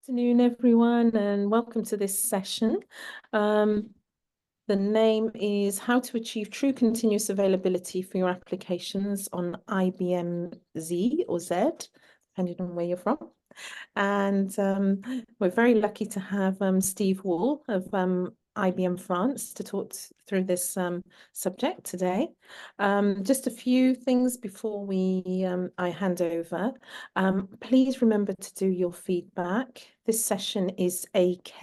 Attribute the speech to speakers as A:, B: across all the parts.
A: Afternoon, everyone, and welcome to this session. The name is How to Achieve True Continuous Availability for Your Applications on IBM Z or Z, depending on where you're from. And we're very lucky to have Steve Wall of IBM France to talk through this subject today. Just a few things before I hand over. Please remember to do your feedback. This session is AK.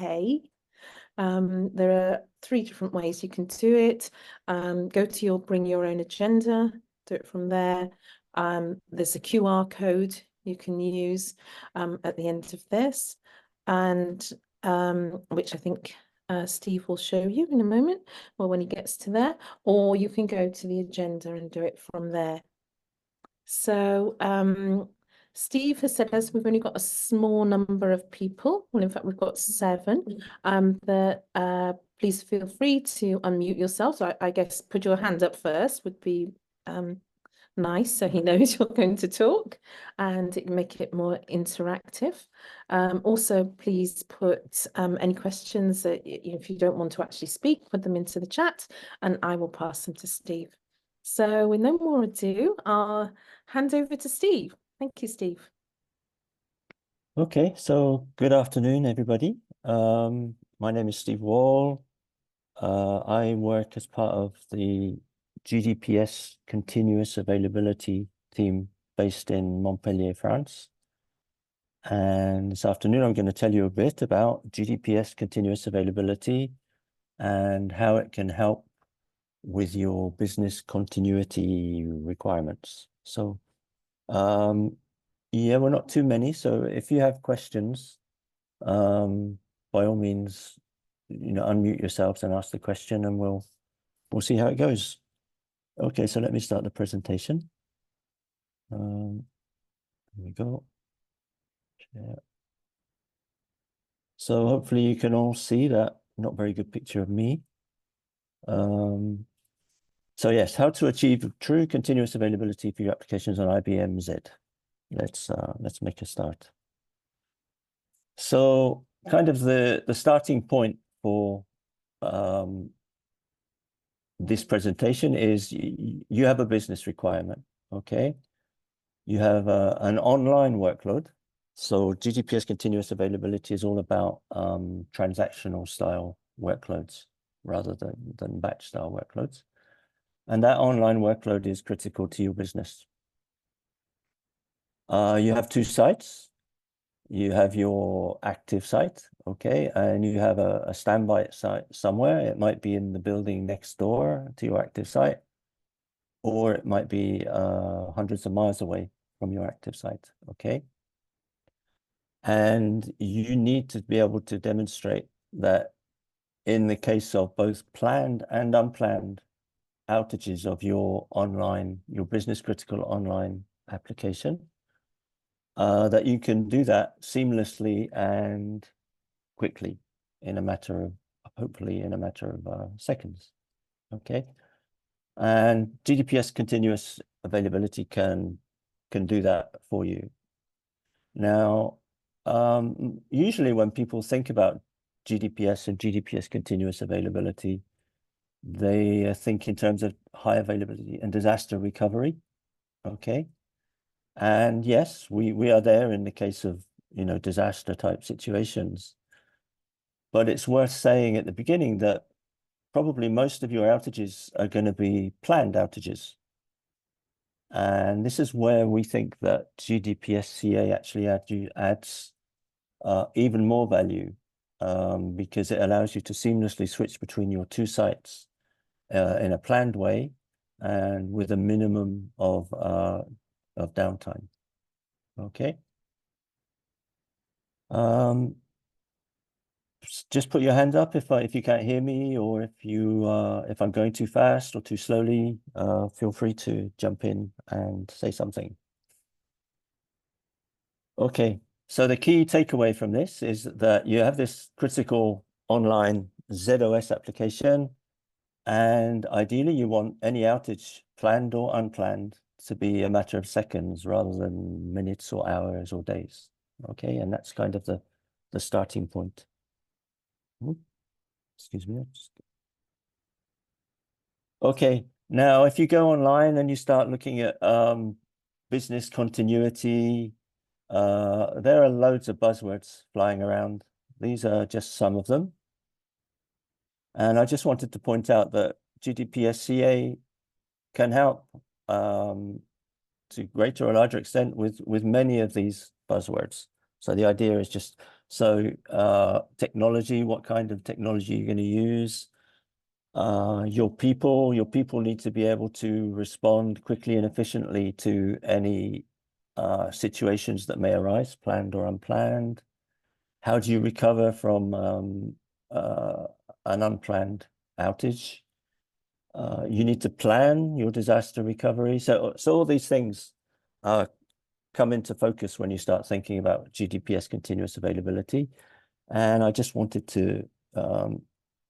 A: There are 3 different ways you can do it. Go to your bring your own agenda, do it from there. There's a QR code you can use at the end of this, and which I think Steve will show you in a moment, or when he gets to there, or you can go to the agenda and do it from there. So Steve has said, as we've only got a small number of people, well, in fact, we've got 7, that please feel free to unmute yourself. So I guess put your hand up first would be nice, so he knows you're going to talk, and make it more interactive. Also, please put any questions that if you don't want to actually speak, put them into the chat, and I will pass them to Steve. So with no more ado, I'll hand over to Steve. Thank you, Steve.
B: Okay, so good afternoon, everybody. My name is Steve Wall. I work as part of the GDPS Continuous Availability team based in Montpellier, France. And this afternoon, I'm going to tell you a bit about GDPS Continuous Availability and how it can help with your business continuity requirements. So, yeah, we're not too many. So if you have questions, by all means, unmute yourselves and ask the question, and we'll see how it goes. Okay, so let me start the presentation. Here we go. Yeah. So hopefully you can all see that not very good picture of me. So yes, how to achieve true continuous availability for your applications on IBM Z. Let's make a start. So kind of the starting point for this presentation is you have a business requirement, okay? You have an online workload. So GDPS continuous availability is all about transactional style workloads rather than batch style workloads. And that online workload is critical to your business. You have 2 sites. You have your active site, okay, and you have a standby site somewhere. It might be in the building next door to your active site, or it might be hundreds of miles away from your active site, okay? And you need to be able to demonstrate that in the case of both planned and unplanned outages of your business critical online application, that you can do that seamlessly and quickly hopefully in a matter of seconds, okay? And GDPS continuous availability can do that for you. Now, usually when people think about GDPS and GDPS continuous availability, they think in terms of high availability and disaster recovery, okay? And yes, we are there in the case of, disaster type situations. But it's worth saying at the beginning that probably most of your outages are going to be planned outages. And this is where we think that GDPS CA actually adds even more value, because it allows you to seamlessly switch between your 2 sites in a planned way and with a minimum of downtime. Okay. Just put your hand up if you can't hear me, or if I'm going too fast or too slowly. Feel free to jump in and say something. Okay. So the key takeaway from this is that you have this critical online ZOS application, and ideally you want any outage, planned or unplanned, to be a matter of seconds rather than minutes or hours or days. Okay, and that's kind of the the starting point. Excuse me. Okay, now if you go online and you start looking at business continuity, there are loads of buzzwords flying around. These are just some of them. And I just wanted to point out that GDPSCA can help to greater or larger extent with many of these buzzwords. So the idea is just, technology, what kind of technology you're going to use. Your people need to be able to respond quickly and efficiently to any situations that may arise, planned or unplanned. How do you recover from an unplanned outage? You need to plan your disaster recovery. So all these things come into focus when you start thinking about GDPS continuous availability. And I just wanted to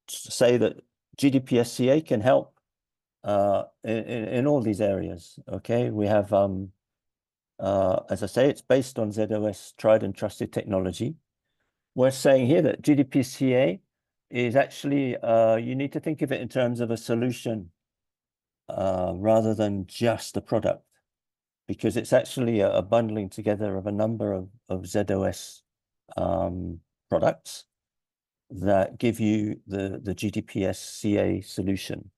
B: say that GDPSCA can help in all these areas. Okay, we have, as I say, it's based on ZOS tried and trusted technology. We're saying here that GDPSCA is actually, you need to think of it in terms of a solution rather than just a product, because it's actually a bundling together of a number of ZOS products that give you the GDPSCA solution,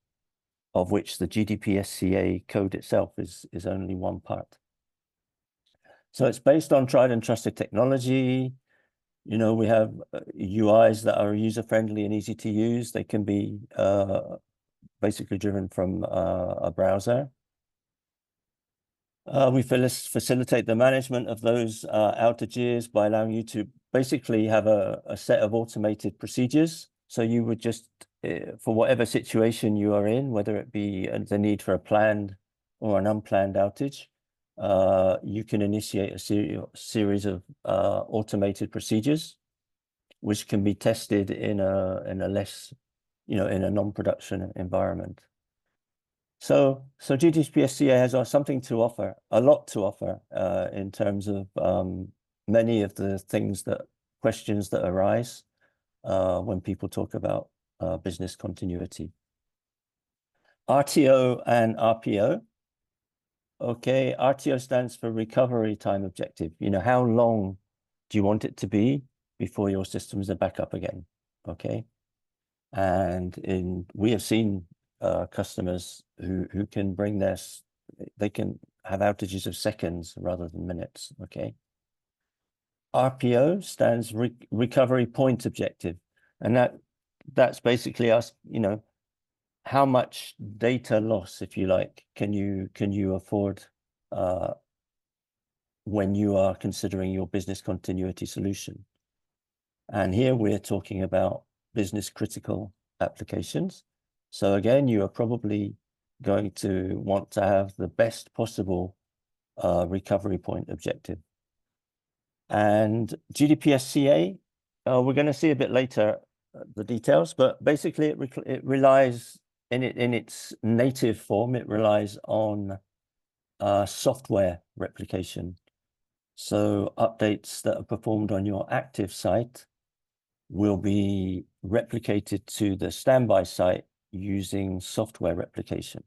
B: of which the GDPSCA code itself is only one part. So it's based on tried and trusted technology. You know, we have UIs that are user-friendly and easy to use. They can be basically driven from a browser. We facilitate the management of those outages by allowing you to basically have a set of automated procedures. So you would just, for whatever situation you are in, whether it be the need for a planned or an unplanned outage, you can initiate a series of automated procedures, which can be tested in a less, in a non-production environment. So GDPSCA has something to offer, a lot to offer in terms of many of the questions that arise when people talk about business continuity. RTO and RPO. Okay, RTO stands for recovery time objective. You know, how long do you want it to be before your systems are back up again? Okay, and we have seen customers who can bring they can have outages of seconds rather than minutes. Okay. RPO stands recovery point objective, and that's basically us, how much data loss, if you like, can you afford when you are considering your business continuity solution. And here we're talking about business critical applications. So again, you are probably going to want to have the best possible recovery point objective. And GDPSCA, we're going to see a bit later the details, but basically it relies in its native form, it relies on software replication. So updates that are performed on your active site will be replicated to the standby site using software replication,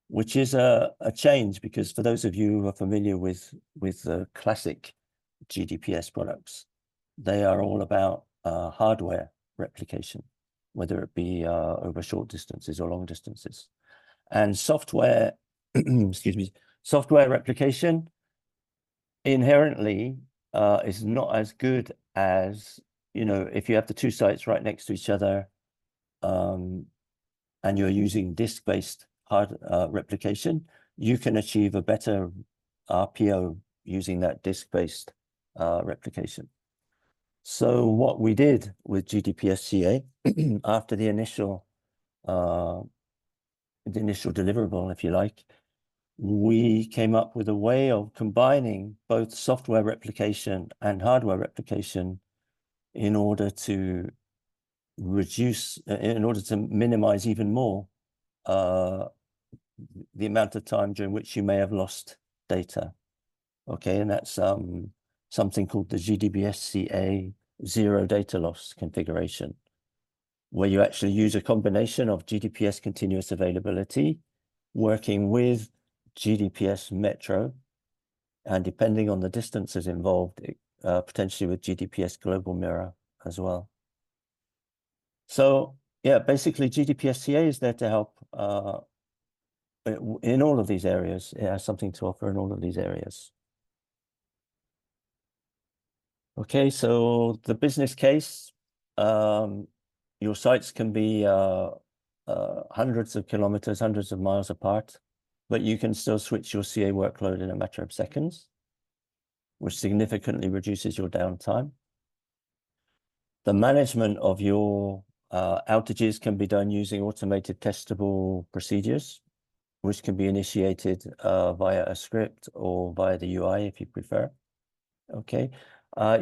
B: which is a change, because for those of you who are familiar with the classic GDPS products, they are all about hardware replication, whether it be over short distances or long distances. And software, excuse me, software replication inherently is not as good as, if you have the two sites right next to each other and you're using disk-based hard replication, you can achieve a better RPO using that disk-based replication. So what we did with GDPSCA after the initial deliverable, if you like, we came up with a way of combining both software replication and hardware replication in order to minimize even more the amount of time during which you may have lost data. Okay, and that's something called the GDPSCA zero data loss configuration, where you actually use a combination of GDPS continuous availability, working with GDPS Metro, and depending on the distances involved, potentially with GDPS Global Mirror as well. So yeah, basically GDPS CA is there to help in all of these areas. It has something to offer in all of these areas. Okay, so the business case, your sites can be hundreds of kilometers, hundreds of miles apart, but you can still switch your CA workload in a matter of seconds, which significantly reduces your downtime. The management of your outages can be done using automated testable procedures, which can be initiated via a script or via the UI if you prefer. Okay.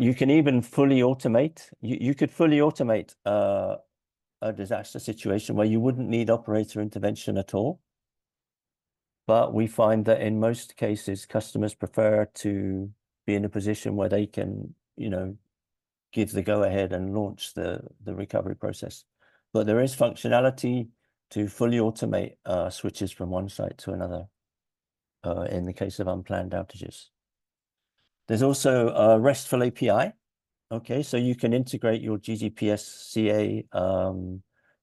B: You can even fully automate. You could fully automate a disaster situation where you wouldn't need operator intervention at all. But we find that in most cases, customers prefer to be in a position where they can, give the go-ahead and launch the recovery process. But there is functionality to fully automate switches from one site to another in the case of unplanned outages. There's also a RESTful API. Okay, so you can integrate your GDPS CA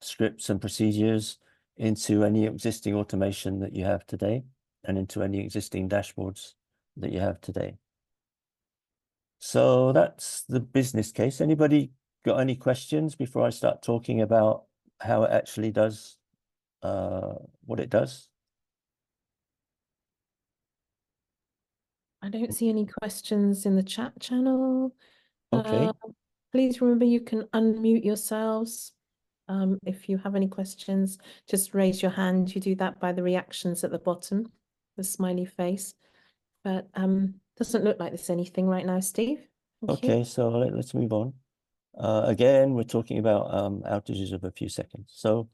B: scripts and procedures into any existing automation that you have today and into any existing dashboards that you have today. So that's the business case. Anybody got any questions before I start talking about how it actually does what it does?
A: I don't see any questions in the chat channel.
B: Okay.
A: Please remember you can unmute yourselves. If you have any questions, just raise your hand. You do that by the reactions at the bottom, the smiley face. But doesn't look like there's anything right now, Steve. Thank you.
B: Okay, so let's move on. Again, we're talking about outages of a few seconds. So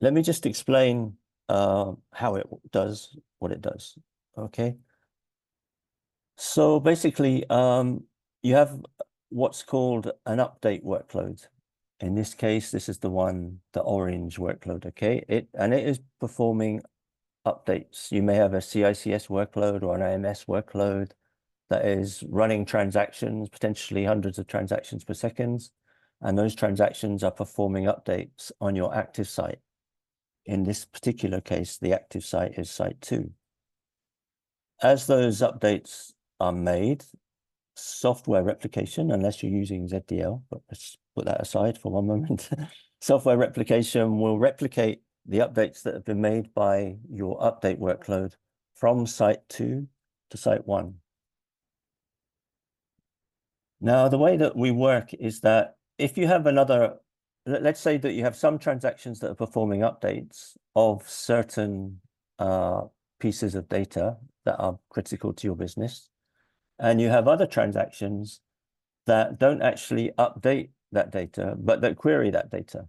B: let me just explain how it does what it does. Okay. So basically, you have what's called an update workload. In this case, this is the orange workload. Okay, it is performing updates. You may have a CICS workload or an AMS workload that is running transactions, potentially hundreds of transactions per second, and those transactions are performing updates on your active site. In this particular case, the active site is site 2. As those updates are made, software replication, unless you're using ZDL, but let's put that aside for one moment, software replication will replicate the updates that have been made by your update workload from site 2 to site 1. Now, the way that we work is that if you have let's say that you have some transactions that are performing updates of certain pieces of data that are critical to your business, and you have other transactions that don't actually update that data, but that query that data.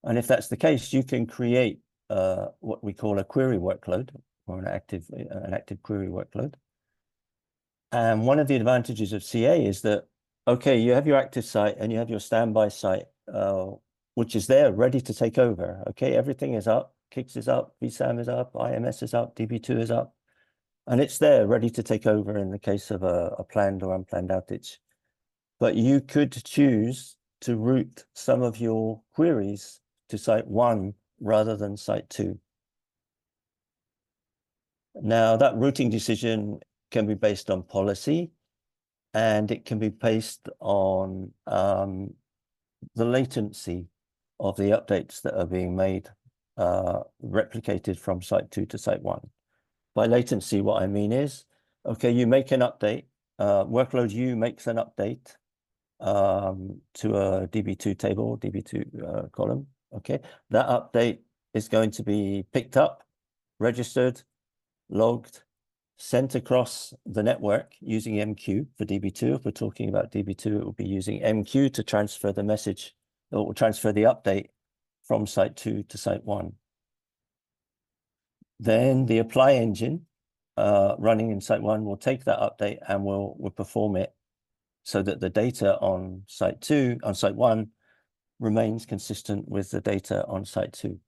B: And if that's the case, you can create what we call a query workload or an active query workload. And one of the advantages of CA is that, okay, you have your active site and you have your standby site, which is there ready to take over. Okay, everything is up, KICS is up, VSAM is up, IMS is up, DB2 is up, and it's there ready to take over in the case of a planned or unplanned outage. But you could choose to route some of your queries to site 1 rather than site 2. Now, that routing decision can be based on policy, and it can be based on the latency of the updates that are being made, replicated from site 2 to site 1. By latency, what I mean is, okay, you make an update, workload U makes an update to a DB2 table, DB2 column. Okay, that update is going to be picked up, registered, logged, sent across the network using MQ for DB2. If we're talking about DB2, it will be using MQ to transfer the message, or transfer the update from site 2 to site 1. Then the apply engine running in site 1 will take that update and will perform it so that the data on site 1 remains consistent with the data on site 2.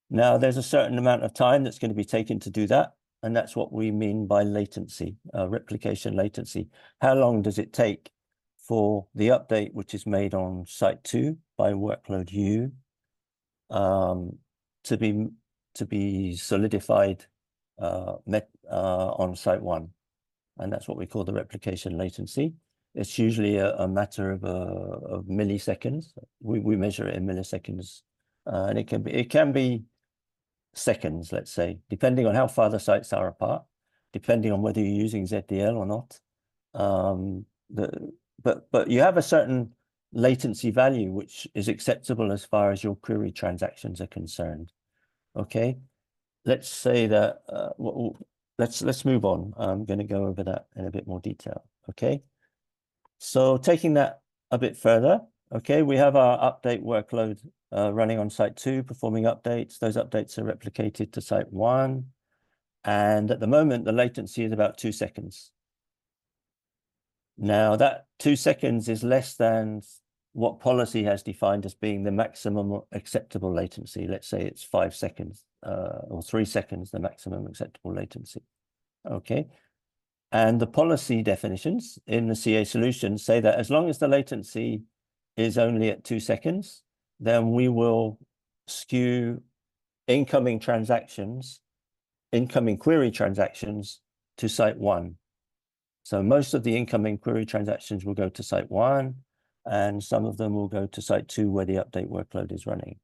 B: Now, there's a certain amount of time that's going to be taken to do that, and that's what we mean by latency, replication latency. How long does it take for the update which is made on site 2 by workload U to be solidified on site 1? And that's what we call the replication latency. It's usually a matter of milliseconds. We measure it in milliseconds, and it can be seconds, let's say, depending on how far the sites are apart, depending on whether you're using ZDL or not. But you have a certain latency value which is acceptable as far as your query transactions are concerned. Okay, let's say that let's move on. I'm going to go over that in a bit more detail. Okay, so taking that a bit further, okay, we have our update workload running on site 2, performing updates. Those updates are replicated to site 1. And at the moment, the latency is about 2 seconds. Now, that 2 seconds is less than what policy has defined as being the maximum acceptable latency. Let's say it's 5 seconds or 3 seconds, the maximum acceptable latency. Okay. And the policy definitions in the CA solution say that as long as the latency is only at 2 seconds, then we will skew incoming query transactions to site 1. So most of the incoming query transactions will go to site 1, and some of them will go to site 2 where the update workload is running.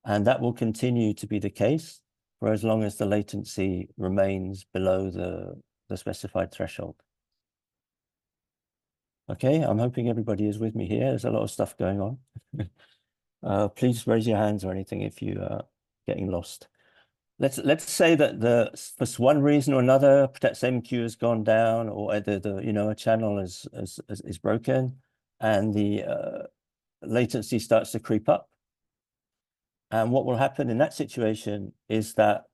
B: And that will continue to be the case for as long as the latency remains below the specified threshold. Okay, I'm hoping everybody is with me here. There's a lot of stuff going on. Please raise your hands or anything if you are getting lost. Let's say that for one reason or another, that same queue has gone down, or a channel is broken, and the latency starts to creep up. And what will happen in that situation is that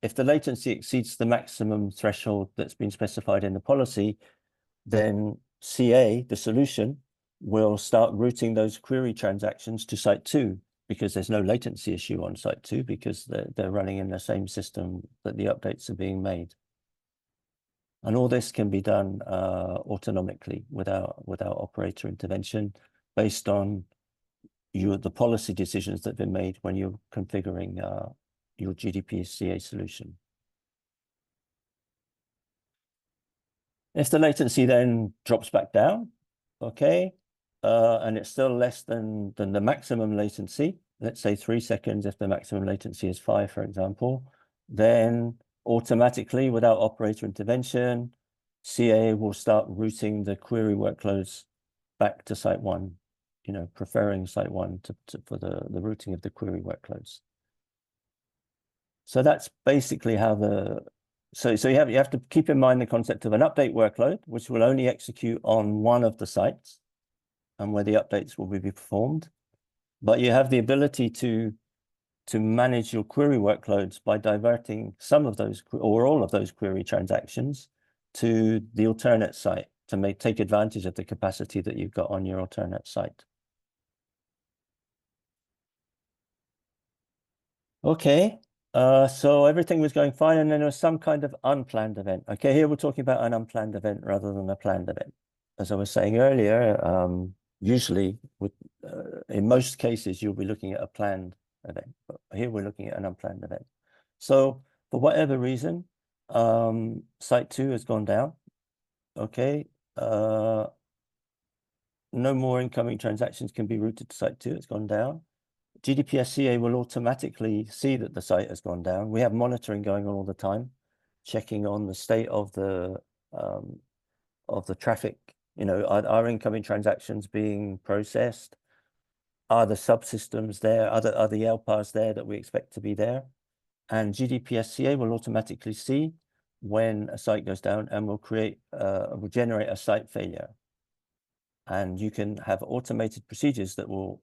B: if the latency exceeds the maximum threshold that's been specified in the policy, then CA, the solution, will start routing those query transactions to site 2, because there's no latency issue on site 2, because they're running in the same system that the updates are being made. And all this can be done autonomically without operator intervention, based on the policy decisions that have been made when you're configuring your GDP CA solution. If the latency then drops back down, okay, and it's still less than the maximum latency, let's say 3 seconds if the maximum latency is 5, for example, then automatically, without operator intervention, CA will start routing the query workloads back to site 1, preferring site 1 for the routing of the query workloads. So that's basically how so you have to keep in mind the concept of an update workload, which will only execute on one of the sites and where the updates will be performed. But you have the ability to manage your query workloads by diverting some of those or all of those query transactions to the alternate site to take advantage of the capacity that you've got on your alternate site. Okay. So everything was going fine, and then there was some kind of unplanned event. Okay, here we're talking about an unplanned event rather than a planned event. As I was saying earlier, usually in most cases, you'll be looking at a planned event, but here we're looking at an unplanned event. So for whatever reason, site 2 has gone down. Okay. No more incoming transactions can be routed to site 2. It's gone down. GDPR-CA will automatically see that the site has gone down. We have monitoring going on all the time, checking on the state of the traffic. Are incoming transactions being processed? Are the subsystems there? Are the LPARs there that we expect to be there? And GDPR-CA will automatically see when a site goes down and will generate a site failure. And you can have automated procedures that will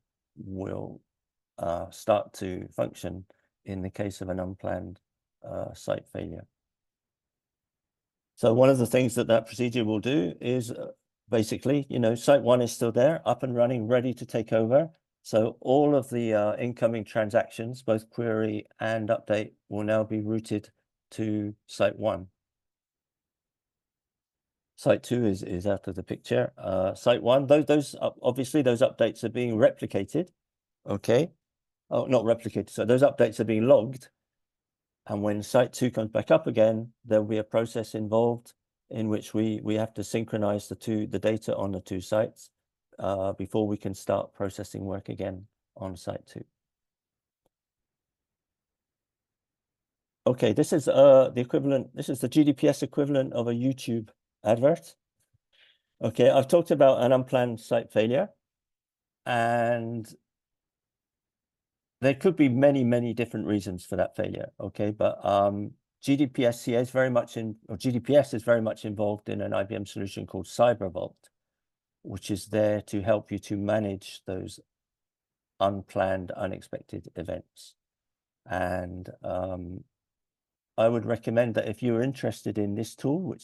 B: start to function in the case of an unplanned site failure. So one of the things that that procedure will do is basically, site one is still there, up and running, ready to take over. So all of the incoming transactions, both query and update, will now be routed to site one. Site two is out of the picture. Site one, those obviously those updates are being replicated. Okay. Oh, not replicated. So those updates are being logged. And when site two comes back up again, there'll be a process involved in which we have to synchronize the data on the two sites before we can start processing work again on site two. Okay, this is the equivalent. This is the GDPS equivalent of a YouTube advert. Okay, I've talked about an unplanned site failure, and there could be many, many different reasons for that failure. Okay, but GDPS is very much GDPS is very much involved in an IBM solution called CyberVault, which is there to help you to manage those unplanned, unexpected events. And I would recommend that if you're interested in this tool,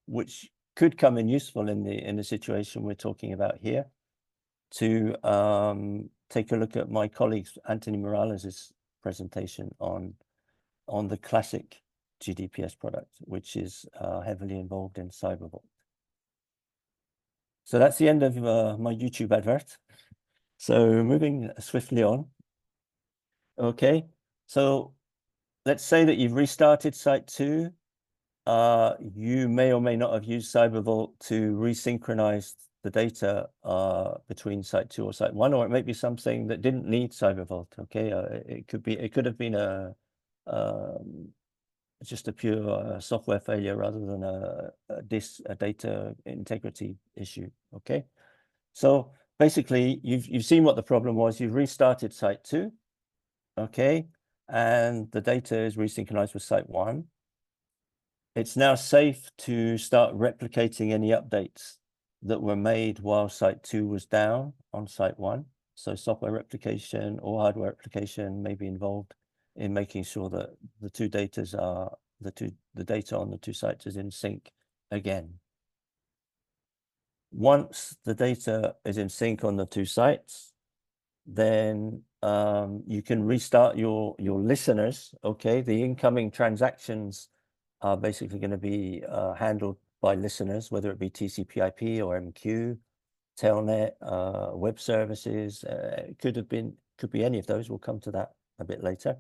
B: which could come in useful in the situation we're talking about here, to take a look at my colleague Anthony Morales' presentation on the classic GDPS product, which is heavily involved in CyberVault. So that's the end of my YouTube advert. So moving swiftly on. Okay, so let's say that you've restarted site two. You may or may not have used CyberVault to resynchronize the data between site two or site one, or it may be something that didn't need CyberVault. Okay, it could have been just a pure software failure rather than a data integrity issue. Okay, so basically you've seen what the problem was. You've restarted site two. Okay, and the data is resynchronized with site one. It's now safe to start replicating any updates that were made while site two was down on site one. So software replication or hardware replication may be involved in making sure that the data on the two sites is in sync again. Once the data is in sync on the two sites, then you can restart your listeners. Okay, the incoming transactions are basically going to be handled by listeners, whether it be TCP/IP or MQ, Telnet, web services. It could be any of those. We'll come to that a bit later.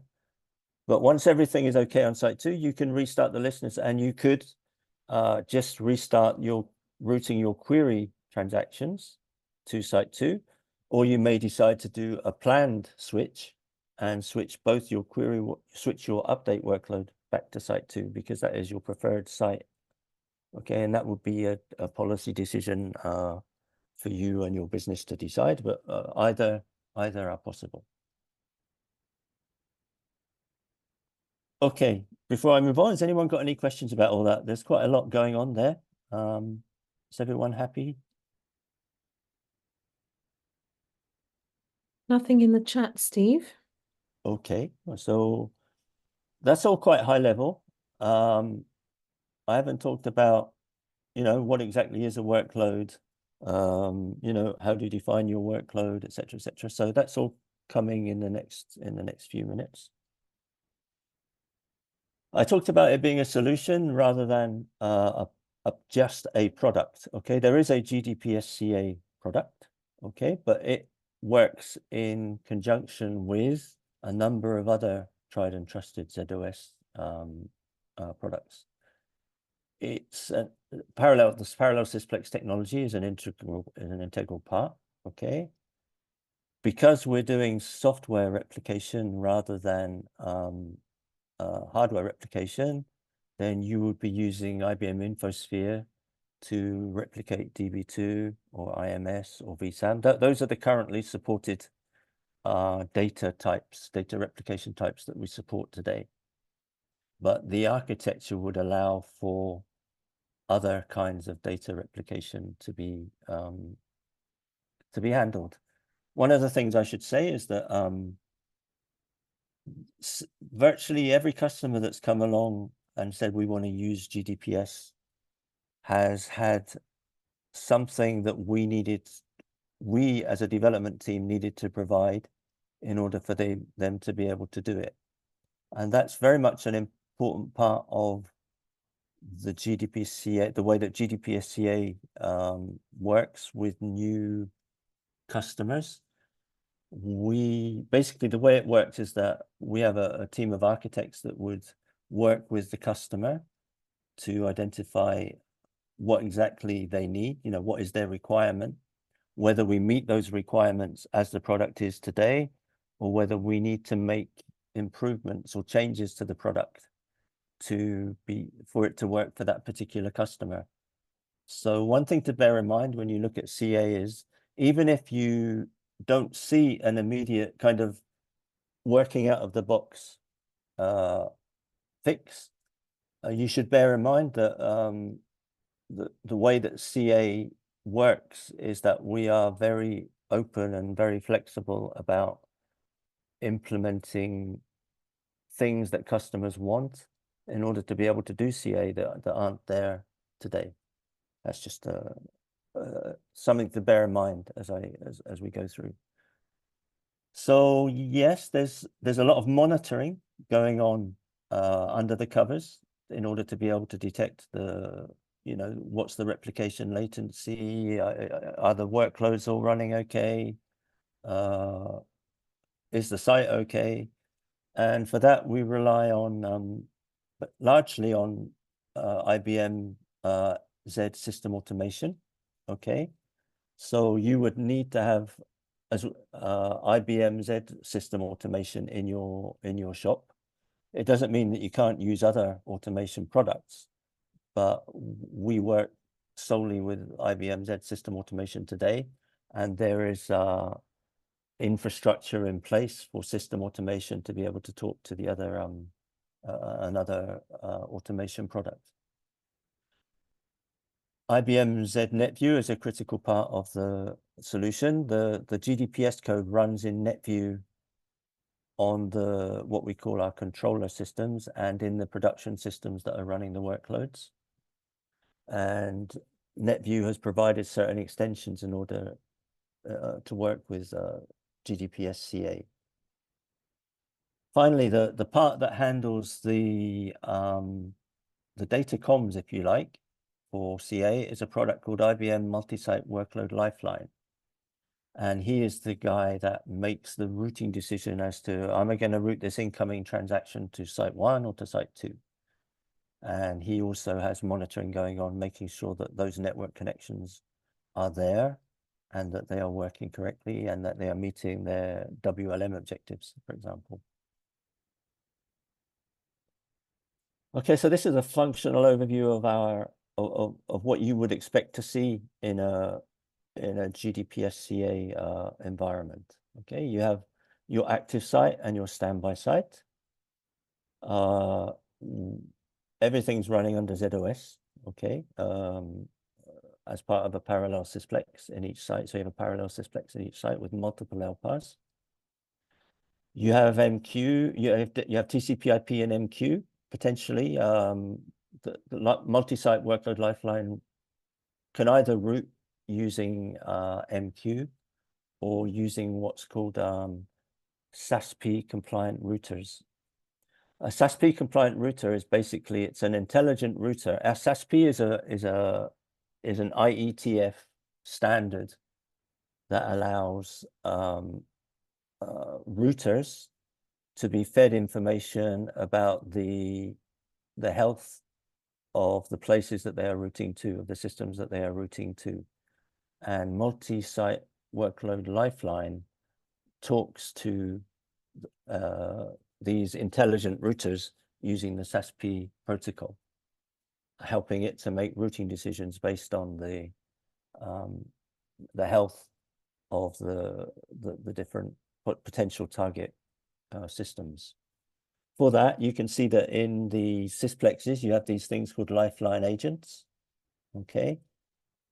B: But once everything is okay on site two, you can restart the listeners, and you could just restart routing your query transactions to site two, or you may decide to do a planned switch and switch both your switch your update workload back to site two, because that is your preferred site. Okay, and that would be a policy decision for you and your business to decide, but either are possible. Okay, before I move on, has anyone got any questions about all that? There's quite a lot going on there. Is everyone happy?
A: Nothing in the chat, Steve.
B: Okay, so that's all quite high level. I haven't talked about, what exactly is a workload, how do you define your workload, et cetera, et cetera. So that's all coming in the next few minutes. I talked about it being a solution rather than just a product. Okay, there is a GDPS CA product. Okay, but it works in conjunction with a number of other tried and trusted ZOS products. It's this parallel sysplex technology is an integral part. Okay, because we're doing software replication rather than hardware replication, then you would be using IBM InfoSphere to replicate DB2 or IMS or vSAN. Those are the currently supported data replication types that we support today. But the architecture would allow for other kinds of data replication to be handled. One of the things I should say is that virtually every customer that's come along and said we want to use GDPS has had something that we as a development team needed to provide in order for them to be able to do it. And that's very much an important part of the GDPSCA, the way that GDPSCA works with new customers. Basically, the way it works is that we have a team of architects that would work with the customer to identify what exactly they need, what is their requirement, whether we meet those requirements as the product is today, or whether we need to make improvements or changes to the product for it to work for that particular customer. So one thing to bear in mind when you look at CA is, even if you don't see an immediate kind of working out of the box fix, you should bear in mind that the way that CA works is that we are very open and very flexible about implementing things that customers want in order to be able to do CA that aren't there today. That's just something to bear in mind as we go through. So yes, there's a lot of monitoring going on under the covers in order to be able to detect what's the replication latency, are the workloads all running okay, is the site okay? And for that, we rely on largely on IBM Z system automation. Okay, so you would need to have IBM Z system automation in your shop. It doesn't mean that you can't use other automation products, but we work solely with IBM Z system automation today, and there is infrastructure in place for system automation to be able to talk to the other another automation product. IBM Z NetView is a critical part of the solution. The GDPS code runs in NetView on what we call our controller systems and in the production systems that are running the workloads. And NetView has provided certain extensions in order to work with GDPSCA. Finally, the part that handles the data comms, if you like, for CA is a product called IBM Multi-Site Workload Lifeline. And he is the guy that makes the routing decision as to, am I going to route this incoming transaction to site 1 or to site 2? And he also has monitoring going on, making sure that those network connections are there and that they are working correctly and that they are meeting their WLM objectives, for example. Okay, so this is a functional overview of what you would expect to see in a GDPSCA environment. Okay, you have your active site and your standby site. Everything's running under ZOS. Okay, as part of a parallel sysplex in each site. So you have a parallel sysplex in each site with multiple LPARs. You have MQ. You have TCP/IP and MQ potentially. The multi-site workload lifeline can either route using MQ or using what's called SASP compliant routers. A SASP compliant router is basically, it's an intelligent router. A SASP is an IETF standard that allows routers to be fed information about the health of the places that they are routing to, of the systems that they are routing to. And multi-site workload lifeline talks to these intelligent routers using the SASP protocol, helping it to make routing decisions based on the health of the different potential target systems. For that, you can see that in the sysplexes, you have these things called lifeline agents. Okay,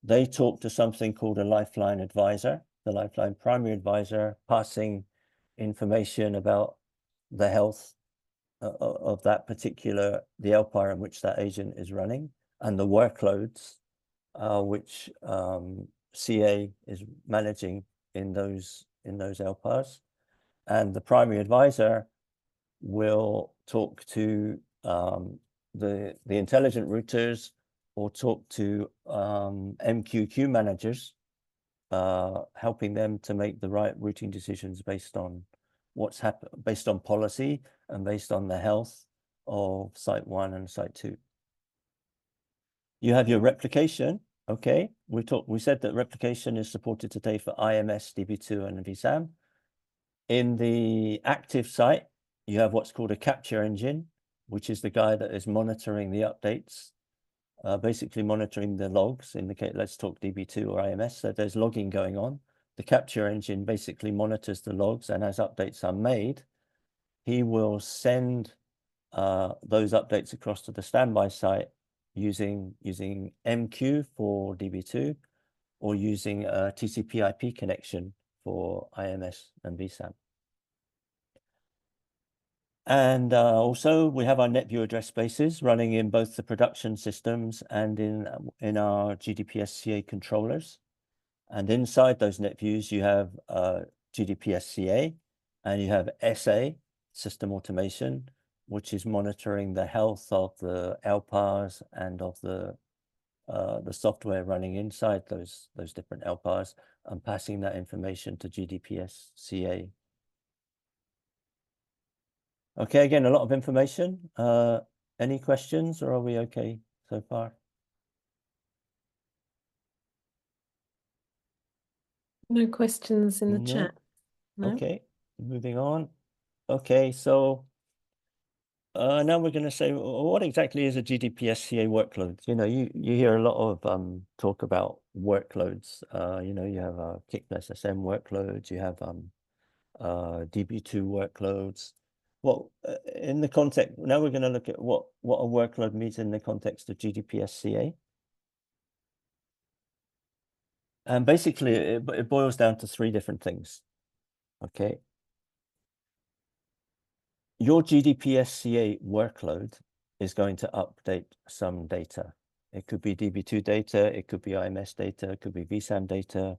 B: they talk to something called a lifeline advisor, the lifeline primary advisor, passing information about the health of that particular, the LPAR in which that agent is running, and the workloads which CA is managing in those LPARs, and the primary advisor will talk to the intelligent routers or talk to MQQ managers, helping them to make the right routing decisions based on what's happened, based on policy and based on the health of site 1 and site 2. You have your replication. Okay, we said that replication is supported today for IMS, DB2, and VSAM. In the active site, you have what's called a capture engine, which is the guy that is monitoring the updates, basically monitoring the logs. In the case, let's talk DB2 or IMS. So there's logging going on. The capture engine basically monitors the logs, and as updates are made, he will send those updates across to the standby site using MQ for DB2 or using a TCP/IP connection for IMS and VSAM. And also we have our NetView address spaces running in both the production systems and in our GDPS-CA controllers. And inside those NetViews, you have GDPS-CA and you have SA, system automation, which is monitoring the health of the LPARs and of the software running inside those different LPARs and passing that information to GDPS-CA. Okay, again, a lot of information. Any questions, or are we okay so far?
A: No questions in the chat. No?
B: Okay, moving on. Okay, so now we're going to say, what exactly is a GDPS-CA workload? You know, you hear a lot of talk about workloads. You know, you have Kickness SM workloads, you have DB2 workloads. Well, in the context, now we're going to look at what a workload means in the context of GDPS-CA. And basically, it boils down to 3 different things. Okay. Your GDPS-CA workload is going to update some data. It could be DB2 data, it could be IMS data, it could be VSAM data.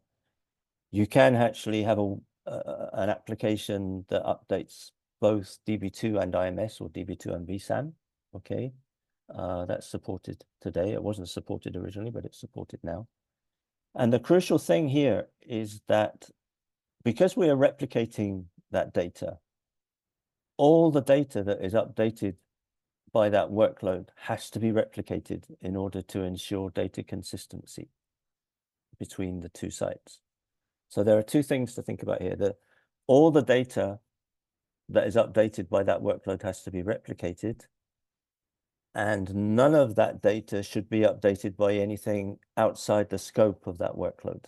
B: You can actually have an application that updates both DB2 and IMS or DB2 and VSAM. Okay, that's supported today. It wasn't supported originally, but it's supported now. And the crucial thing here is that because we are replicating that data, all the data that is updated by that workload has to be replicated in order to ensure data consistency between the 2 sites. So there are 2 things to think about here. That all the data that is updated by that workload has to be replicated, and none of that data should be updated by anything outside the scope of that workload.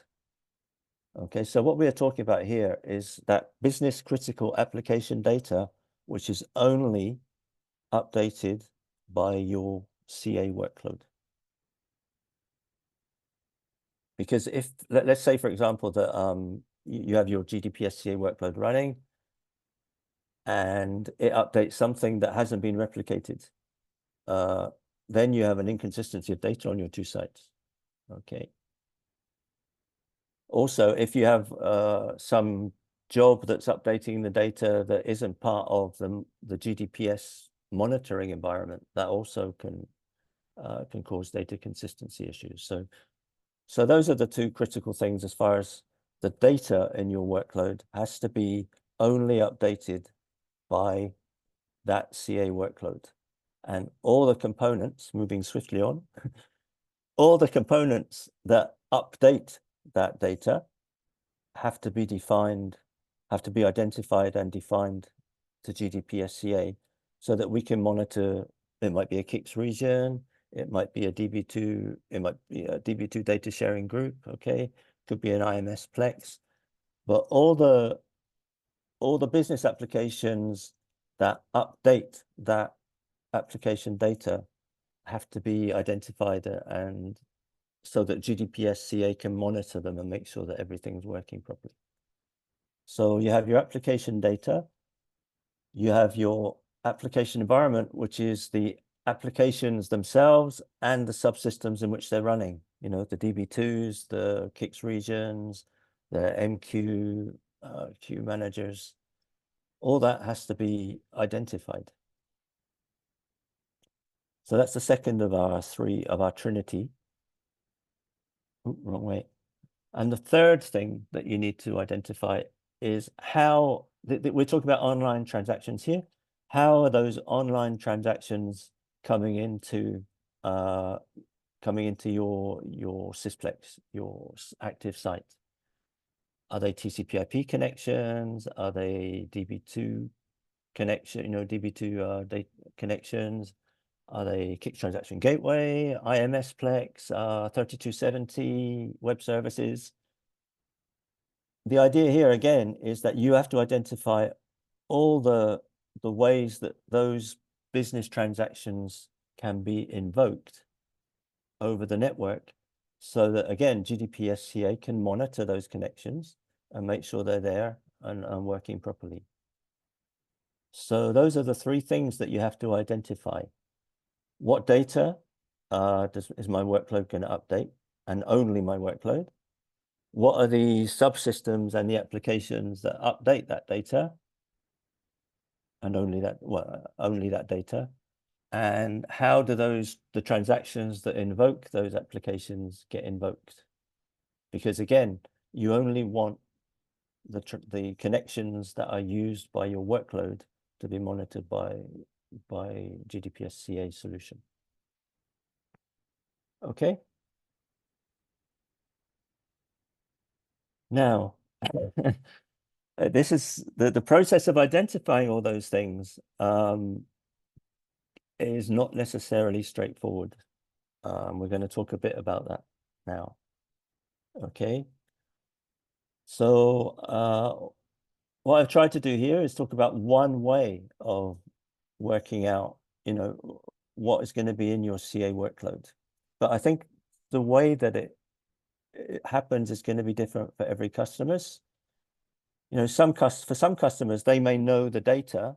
B: Okay, so what we are talking about here is that business critical application data, which is only updated by your CA workload. Because if, let's say, for example, that you have your GDPS-CA workload running and it updates something that hasn't been replicated, then you have an inconsistency of data on your 2 sites. Okay. Also, if you have some job that's updating the data that isn't part of the GDPS monitoring environment, that also can cause data consistency issues. So those are the 2 critical things as far as the data in your workload has to be only updated by that CA workload. And all the components, moving swiftly on, all the components that update that data have to be defined, have to be identified and defined to GDPS-CA so that we can monitor. It might be a KICS region, it might be a DB2, it might be a DB2 data sharing group, okay? Could be an IMS Plex, but all the business applications that update that application data have to be identified and so that GDPS-CA can monitor them and make sure that everything's working properly. So you have your application data, you have your application environment, which is the applications themselves and the subsystems in which they're running. you know, the DB2s, the Kix regions, the MQ, queue managers, all that has to be identified. So that's the second of our three, of our trinity. Ooh, wrong way. And the third thing that you need to identify is how, we're talking about online transactions here. How are those online transactions coming into your Sysplex, your active site? Are they TCP/IP connections? Are they DB2 connection, you know, DB2 data connections? Are they Kix Transaction Gateway, IMSplex, 3270 web services? The idea here again is that you have to identify all the ways that those business transactions can be invoked over the network, so that again GDPR/CA can monitor those connections and make sure they're there and working properly. So those are the three things that you have to identify. What data is my workload going to update, and only my workload? What are the subsystems and the applications that update that data, and only that, well, only that data? And how do the transactions that invoke those applications get invoked? Because again, you only want the connections that are used by your workload to be monitored by GDPR/CA solution. Okay. Now, this is the process of identifying all those things is not necessarily straightforward. We're going to talk a bit about that now. Okay. So what I've tried to do here is talk about one way of working out, you know, what is going to be in your CA workload. But I think the way that it happens is going to be different for every customers. You know, for some customers, they may know the data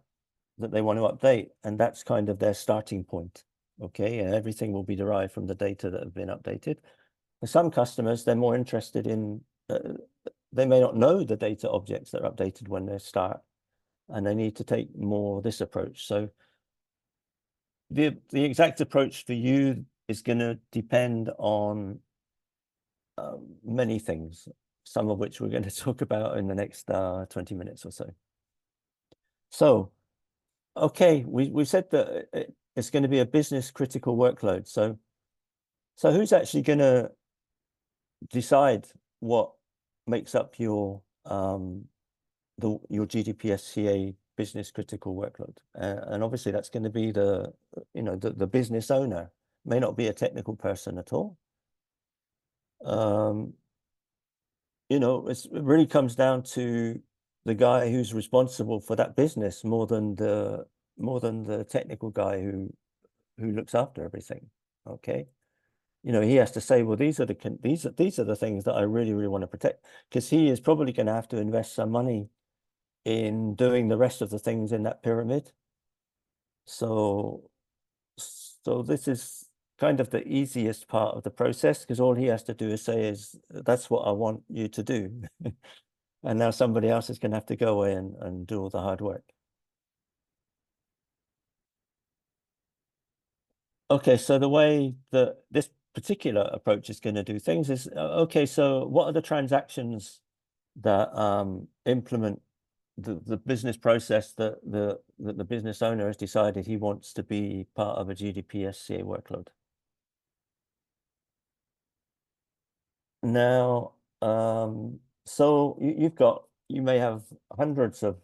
B: that they want to update, and that's kind of their starting point. Okay, and everything will be derived from the data that have been updated. For some customers, they're more interested in, they may not know the data objects that are updated when they start, and they need to take more this approach. So the exact approach for you is going to depend on many things, some of which we're going to talk about in the next 20 minutes or so. So, okay, we said that it's going to be a business critical workload. So who's actually going to decide what makes up your GDPR/CA business critical workload? And obviously that's going to be the business owner. May not be a technical person at all. You know, it really comes down to the guy who's responsible for that business more than the technical guy who looks after everything. Okay, you know, he has to say, well, these are the things that I really want to protect, because he is probably going to have to invest some money in doing the rest of the things in that pyramid. So this is kind of the easiest part of the process, because all he has to do is say is, that's what I want you to do. And now somebody else is going to have to go away and do all the hard work. Okay, so the way that this particular approach is going to do things is, okay, so what are the transactions that implement the business process that the business owner has decided he wants to be part of a GDPR/CA workload? Now, so you may have hundreds of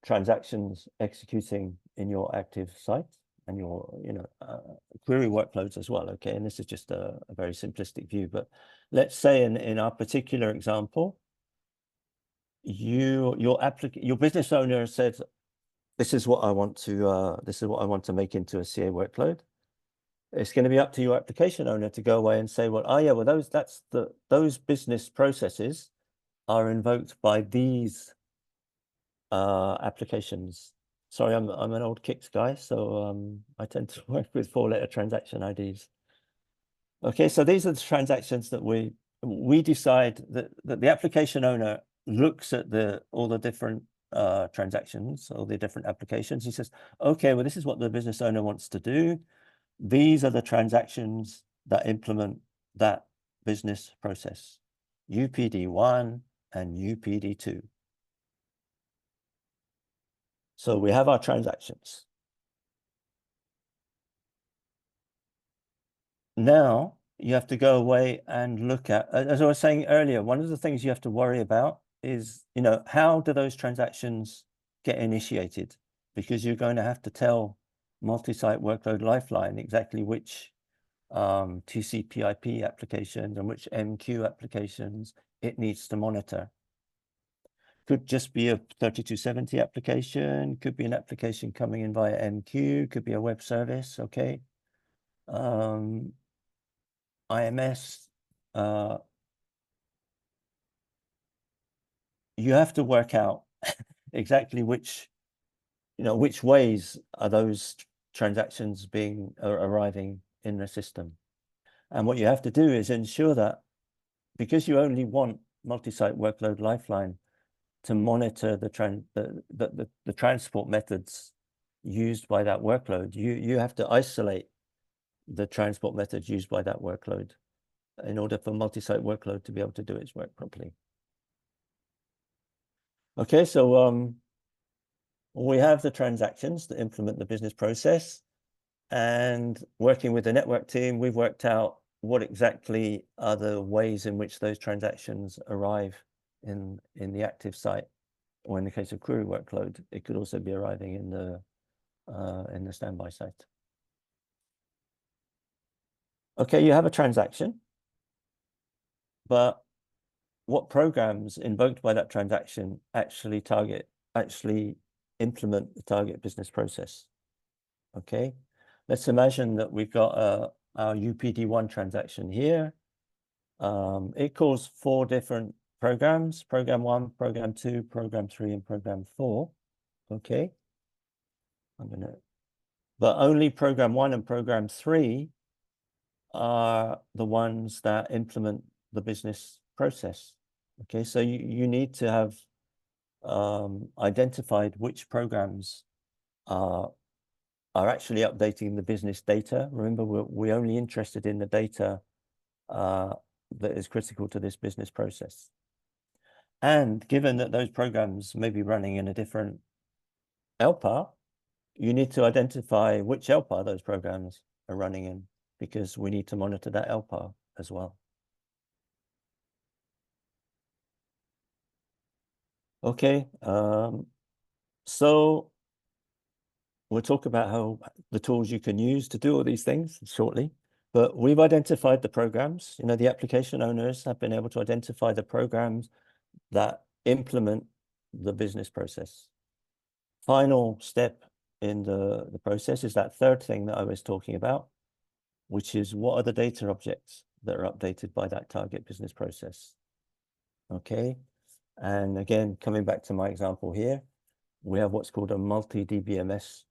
B: transactions executing in your active site and your query workloads as well. Okay, and this is just a very simplistic view, but let's say in our particular example, your business owner says, this is what I want to make into a CA workload. It's going to be up to your application owner to go away and say, well, oh yeah, well those business processes are invoked by these applications. Sorry, I'm an old Kix guy, so I tend to work with 4-letter transaction IDs. Okay, so these are the transactions that we decide that the application owner looks at all the different transactions, all the different applications. He says, okay, well, this is what the business owner wants to do. These are the transactions that implement that business process, UPD1 and UPD2. So we have our transactions. Now you have to go away and look at, as I was saying earlier, one of the things you have to worry about is, how do those transactions get initiated? Because you're going to have to tell multi-site workload lifeline exactly which TCP/IP applications and which MQ applications it needs to monitor. Could just be a 3270 application, could be an application coming in via MQ, could be a web service, okay? IMS, you have to work out exactly which ways are those transactions arriving in the system. And what you have to do is ensure that, because you only want multi-site workload lifeline to monitor the transport methods used by that workload, you have to isolate the transport methods used by that workload in order for multi-site workload to be able to do its work properly. Okay, so we have the transactions that implement the business process, and working with the network team, we've worked out what exactly are the ways in which those transactions arrive in the active site, or in the case of query workload, it could also be arriving in the standby site. Okay, you have a transaction, but what programs invoked by that transaction actually implement the target business process? Okay, let's imagine that we've got our UPD1 transaction here. It calls 4 different programs: program 1, program 2, program 3, and program 4. Okay, but only program 1 and program 3 are the ones that implement the business process. Okay, so you need to have identified which programs are actually updating the business data. Remember, we're only interested in the data that is critical to this business process. And given that those programs may be running in a different LPAR, you need to identify which LPAR those programs are running in, because we need to monitor that LPAR as well. Okay, so we'll talk about how the tools you can use to do all these things shortly, but we've identified the programs. The application owners have been able to identify the programs that implement the business process. Final step in the process is that third thing that I was talking about, which is what are the data objects that are updated by that target business process. Okay, and again, coming back to my example here, we have what's called a multi-DBMS.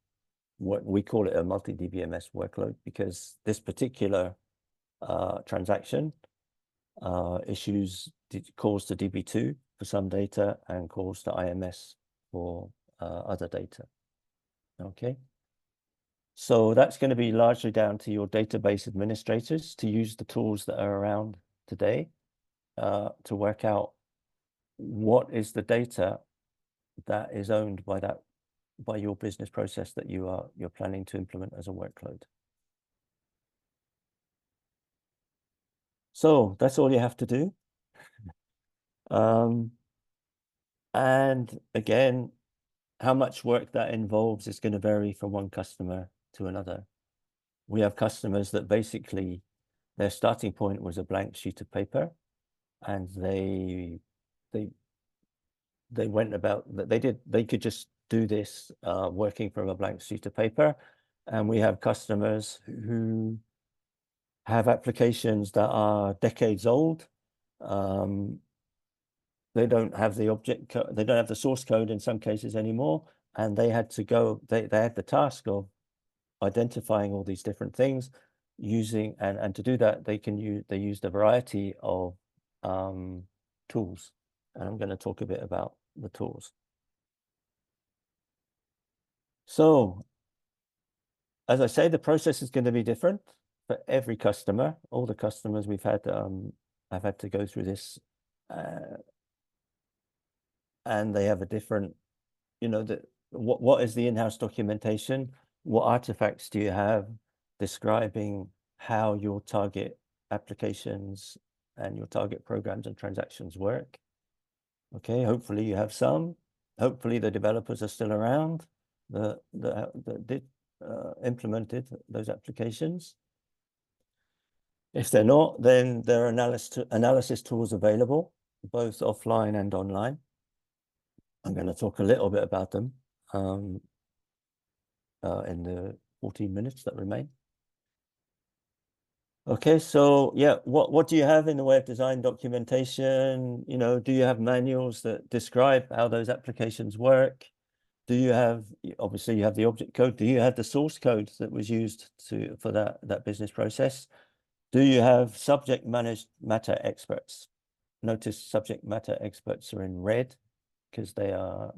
B: What we call it a multi-DBMS workload, because this particular transaction issues calls to DB2 for some data and calls to IMS for other data. Okay, so that's going to be largely down to your database administrators to use the tools that are around today to work out what is the data that is owned by your business process that you're planning to implement as a workload. So that's all you have to do. And again, how much work that involves is going to vary from one customer to another. We have customers that basically their starting point was a blank sheet of paper, and they went about that they could just do this working from a blank sheet of paper. And we have customers who have applications that are decades old. They don't have the object code, they don't have the source code in some cases anymore, and they had to go, they had the task of identifying all these different things using, and to do that, they used a variety of tools. And I'm going to talk a bit about the tools. So, as I say, the process is going to be different for every customer. All the customers we've had, I've had to go through this, and they have a different, what is the in-house documentation? What artifacts do you have describing how your target applications and your target programs and transactions work? Okay, hopefully you have some. Hopefully the developers are still around that did implemented those applications. If they're not, then there are analysis tools available, both offline and online. I'm going to talk a little bit about them in the 14 minutes that remain. Okay, so yeah, what do you have in the way of design documentation? Do you have manuals that describe how those applications work? Do you have, obviously you have the object code. Do you have the source code that was used for that business process? Do you have subject matter experts? Notice subject matter experts are in red because they are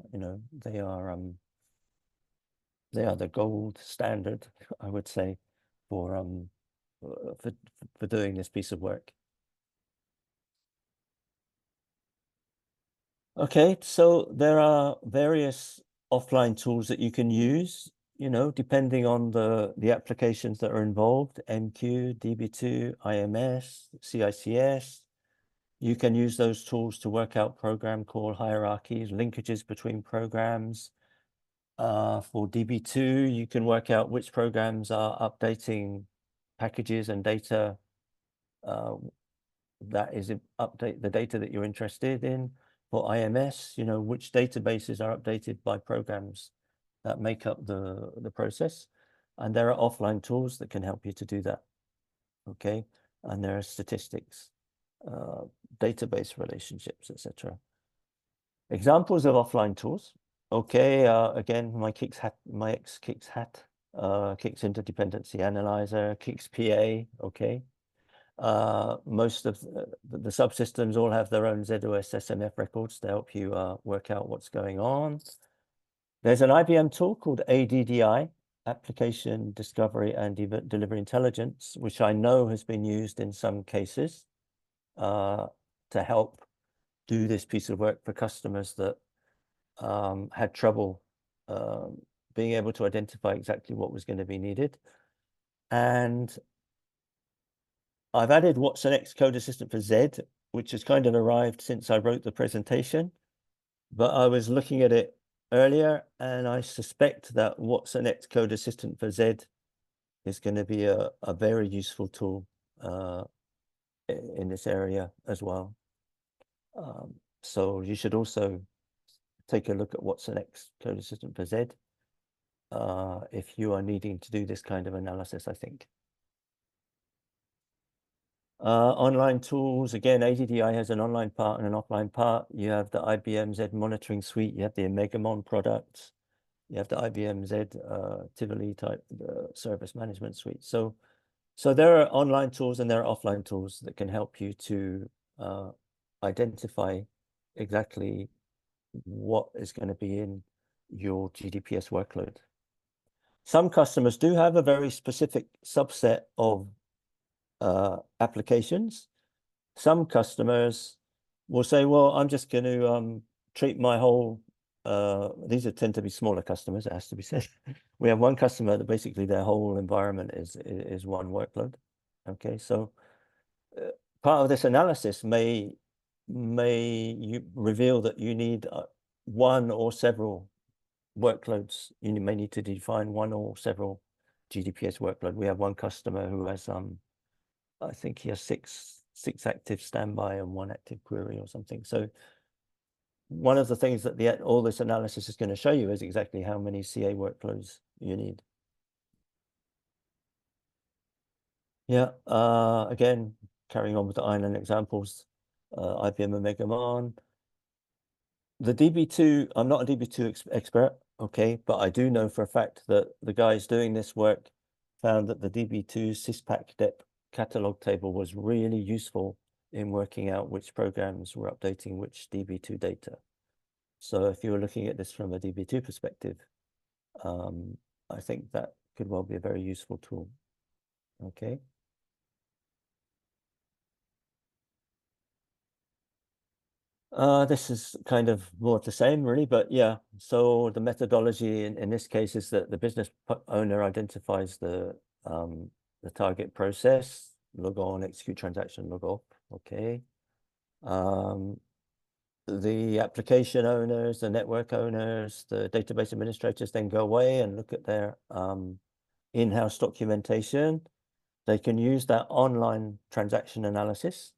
B: the gold standard, I would say, for doing this piece of work. Okay, so there are various offline tools that you can use, depending on the applications that are involved, MQ, DB2, IMS, CICS. You can use those tools to work out program call hierarchies, linkages between programs. For DB2, you can work out which programs are updating packages and data that is update the data that you're interested in. For IMS, which databases are updated by programs that make up the process. And there are offline tools that can help you to do that. Okay, and there are statistics, database relationships, etc. Examples of offline tools. Okay, again, my Kix hat, Kix interdependency analyzer, Kix PA. Okay, most of the subsystems all have their own ZOS SMF records to help you work out what's going on. There's an IBM tool called ADDI, Application Discovery and Delivery Intelligence, which I know has been used in some cases to help do this piece of work for customers that had trouble being able to identify exactly what was going to be needed. And I've added What's the Next Code Assistant for Z, which has kind of arrived since I wrote the presentation, but I was looking at it earlier, and I suspect that What's the Next Code Assistant for Z is going to be a very useful tool in this area as well. So you should also take a look at What's the Next Code Assistant for Z if you are needing to do this kind of analysis, I think. Online tools, again, ADDI has an online part and an offline part. You have the IBM Z monitoring suite, you have the Omegamon products, you have the IBM Z Tivoli type service management suite. So there are online tools and there are offline tools that can help you to identify exactly what is going to be in your GDPS workload. Some customers do have a very specific subset of applications. Some customers will say, well, I'm just going to treat my whole, these tend to be smaller customers, it has to be said. We have one customer that basically their whole environment is one workload. Okay, so part of this analysis may reveal that you need one or several workloads. You may need to define one or several GDPS workload. We have one customer who has I think he has six active standby and one active query or something. So one of the things that all this analysis is going to show you is exactly how many CA workloads you need. Yeah, again, carrying on with the island examples, IBM Omegamon. The DB2, I'm not a DB2 expert, okay, but I do know for a fact that the guys doing this work found that the DB2 syspack dep catalog table was really useful in working out which programs were updating which DB2 data. So if you were looking at this from a DB2 perspective, I think that could well be a very useful tool. Okay. This is kind of more of the same, really, but yeah. So the methodology in this case is that the business owner identifies the target process, log on, execute transaction, log off. Okay. The application owners, the network owners, the database administrators then go away and look at their in-house documentation. They can use that online transaction analysis.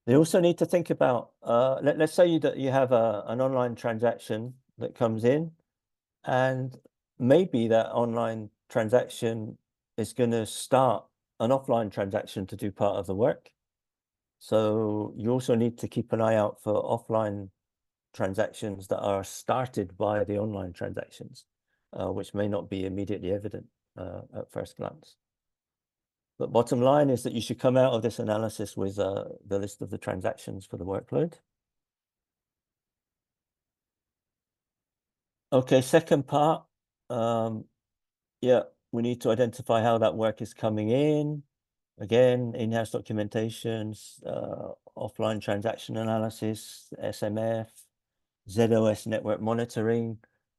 B: They also need to think about, let's say that you have an online transaction that comes in, and maybe that online transaction is going to start an offline transaction to do part of the work. So you also need to keep an eye out for offline transactions that are started by the online transactions, which may not be immediately evident at first glance. But bottom line is that you should come out of this analysis with the list of the transactions for the workload. Okay, second part. Yeah, we need to identify how that work is coming in. Again, in-house documentations, offline transaction analysis, SMF, ZOS network monitoring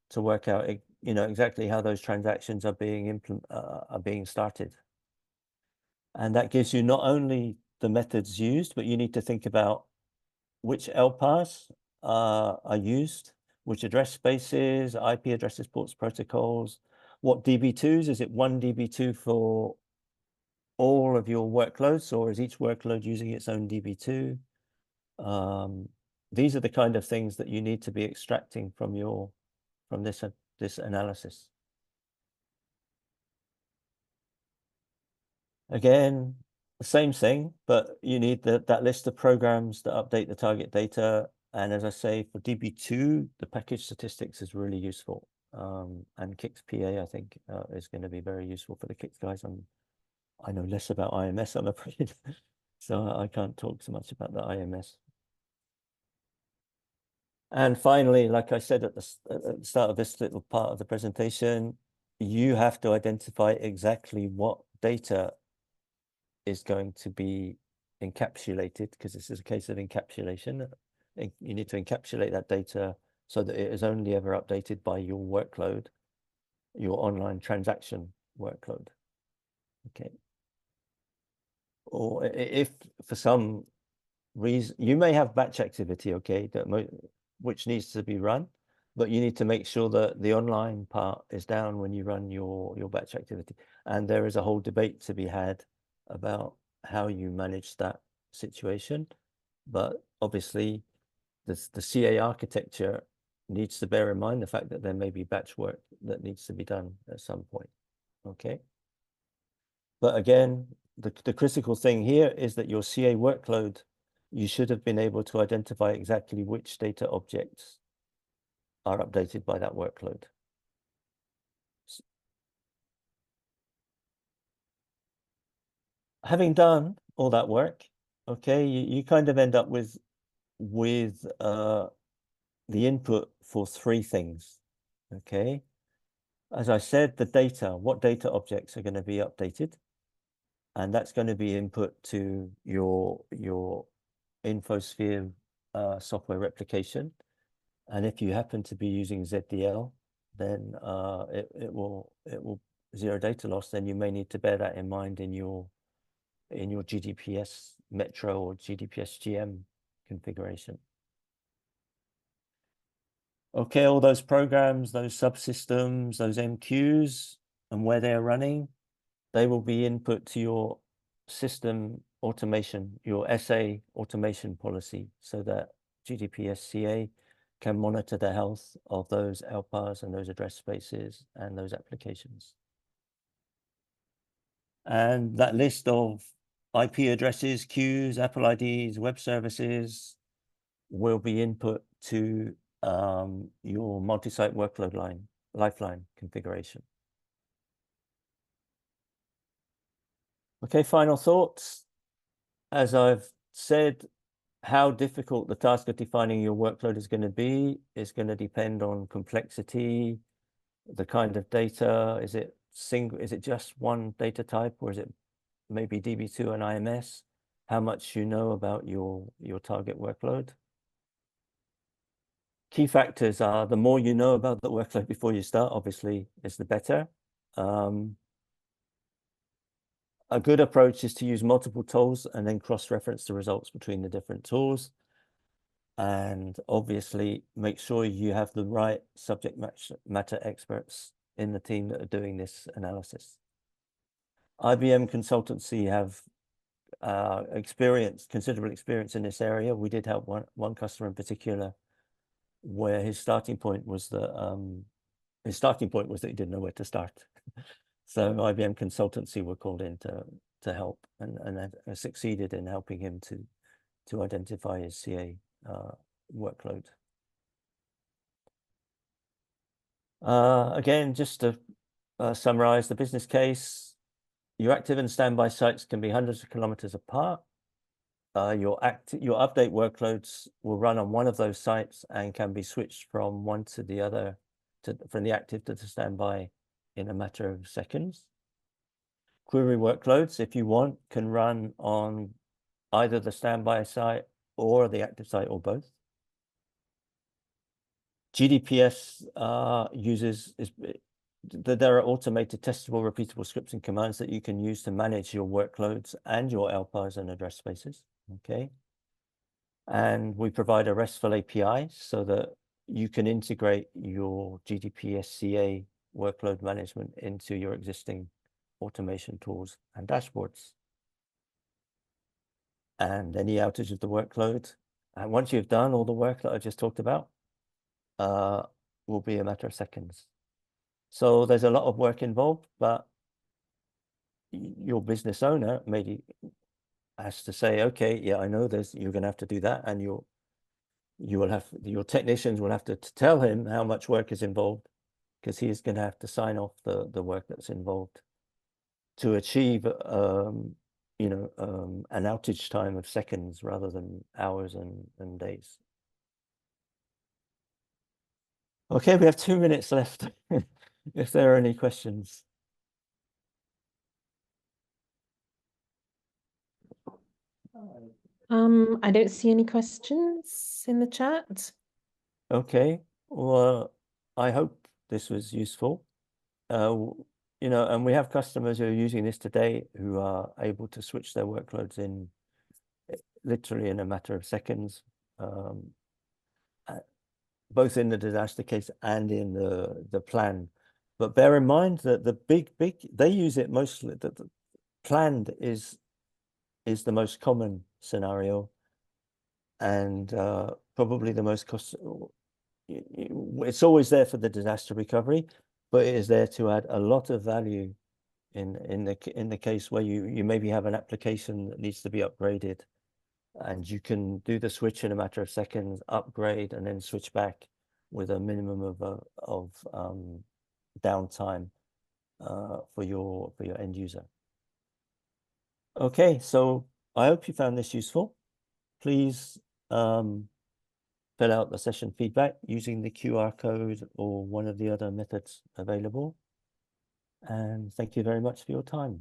B: to work out, exactly how those transactions are being started. And that gives you not only the methods used, but you need to think about which LPARs are used, which address spaces, IP addresses, ports, protocols, what DB2s, is it one DB2 for all of your workloads, or is each workload using its own DB2? These are the kind of things that you need to be extracting from this analysis. Again, the same thing, but you need that list of programs that update the target data. And as I say, for DB2, the package statistics is really useful. And Kix PA, I think, is going to be very useful for the Kix guys. I know less about IMS, I'm afraid. So I can't talk so much about the IMS. And finally, like I said at the start of this little part of the presentation, you have to identify exactly what data is going to be encapsulated, because this is a case of encapsulation. You need to encapsulate that data so that it is only ever updated by your workload, your online transaction workload. Okay. Or if for some reason, you may have batch activity, okay, which needs to be run, but you need to make sure that the online part is down when you run your batch activity. And there is a whole debate to be had about how you manage that situation. But obviously, the CA architecture needs to bear in mind the fact that there may be batch work that needs to be done at some point. Okay. But again, the critical thing here is that your CA workload, you should have been able to identify exactly which data objects are updated by that workload. Having done all that work, okay, you kind of end up with the input for three things. Okay. As I said, the data, what data objects are going to be updated? And that's going to be input to your InfoSphere software replication. And if you happen to be using ZDL, then it will zero data loss. Then you may need to bear that in mind in your GDPS Metro or GDPS GM configuration. Okay, all those programs, those subsystems, those MQs, and where they're running, they will be input to your system automation, your SA automation policy, so that GDPS CA can monitor the health of those LPARs and those address spaces and those applications. And that list of IP addresses, queues, Apple IDs, web services will be input to your multi-site workload lifeline configuration. Okay, final thoughts. As I've said, how difficult the task of defining your workload is going to be is going to depend on complexity, the kind of data. Is it just one data type, or is it maybe DB2 and IMS? How much you know about your target workload. Key factors are the more you know about the workload before you start, obviously, is the better. A good approach is to use multiple tools and then cross-reference the results between the different tools. And obviously, make sure you have the right subject matter experts in the team that are doing this analysis. IBM Consultancy have considerable experience in this area. We did help one customer in particular where his starting point was that he didn't know where to start. So IBM Consultancy were called in to help and have succeeded in helping him to identify his CA workload. Again, just to summarize the business case, your active and standby sites can be hundreds of kilometers apart. Your update workloads will run on one of those sites and can be switched from one to the other, from the active to the standby in a matter of seconds. Query workloads, if you want, can run on either the standby site or the active site or both. GDPS there are automated, testable, repeatable scripts and commands that you can use to manage your workloads and your LPARs and address spaces. Okay. And we provide a RESTful API so that you can integrate your GDPS CA workload management into your existing automation tools and dashboards. And any outage of the workload, and once you've done all the work that I just talked about, will be a matter of seconds. So there's a lot of work involved, but your business owner maybe has to say, okay, yeah, I know you're going to have to do that, and your technicians will have to tell him how much work is involved, because he's going to have to sign off the work that's involved to achieve an outage time of seconds rather than hours and days. Okay, we have 2 minutes left. If there are any questions.
A: I don't see any questions in the chat.
B: Okay, well, I hope this was useful. And we have customers who are using this today who are able to switch their workloads in literally in a matter of seconds, both in the disaster case and in the plan. But bear in mind that they use it mostly, the planned is the most common scenario, and probably the most it's always there for the disaster recovery, but it is there to add a lot of value in the case where you maybe have an application that needs to be upgraded, and you can do the switch in a matter of seconds, upgrade, and then switch back with a minimum of downtime for your end user. Okay, so I hope you found this useful. Please fill out the session feedback using the QR code or one of the other methods available. And thank you very much for your time.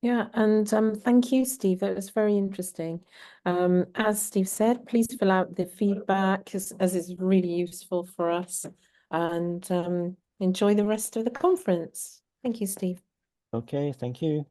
A: Yeah, and thank you, Steve. That was very interesting. As Steve said, please fill out the feedback as it's really useful for us. And enjoy the rest of the conference. Thank you, Steve.
B: Okay, thank you.